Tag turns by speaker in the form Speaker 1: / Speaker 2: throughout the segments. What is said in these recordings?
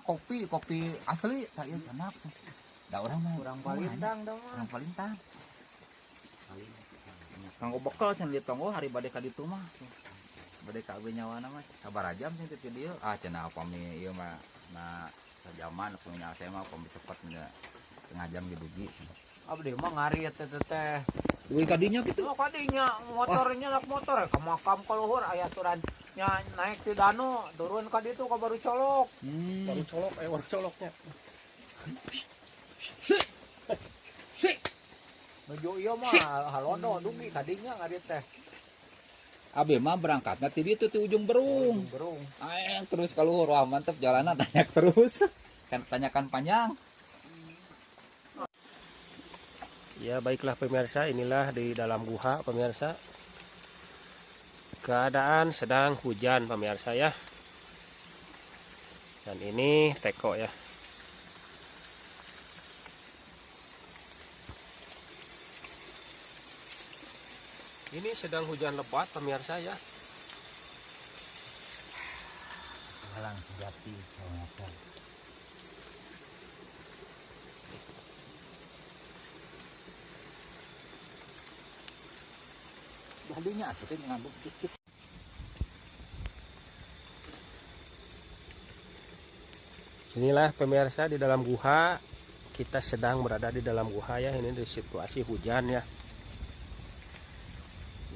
Speaker 1: kopi asli tak ya cenap. Da urang mah
Speaker 2: kurang palintang dong mah.
Speaker 1: Kurang palintang. Kanggo bekal can lieu tonggo hari bade ka ditu mah. Bade ka abdi nyawana mah sabaraha sih teh dieu. Cenah upami ieu mah na sajaman punya saya mah upami cepet tengah jam didugi.
Speaker 2: Abdi mah ngariet teh.
Speaker 1: Dugi kadinya gitu.
Speaker 2: Oh kadinya motornya nak motor ka makam ka luhur aya aturannya naik ti danu turun ka ditu ka baru colok.
Speaker 3: Baru colok baru coloknya.
Speaker 2: Menuju ieu mah halodo dugi kadinya ngariet teh.
Speaker 1: Abi mah berangkatnya ti ditu ti ujung berung.
Speaker 2: Berung.
Speaker 1: Aeng terus ka luhur wah mantep jalanan banyak terus. Kan tanyakan panjang.
Speaker 3: Ya baiklah pemirsa, inilah di dalam gua pemirsa. Keadaan sedang hujan pemirsa ya. Dan ini teko ya. Ini sedang hujan lebat pemirsa ya.
Speaker 1: Halang sejati ternyata. Balinya atuh teh ngandung dikit.
Speaker 3: Inilah pemirsa di dalam gua. Kita sedang berada di dalam gua ya. Ini di situasi hujan ya.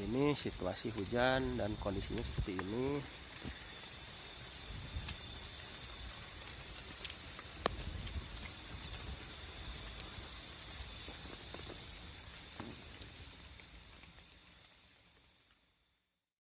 Speaker 3: Ini situasi hujan dan kondisinya seperti ini.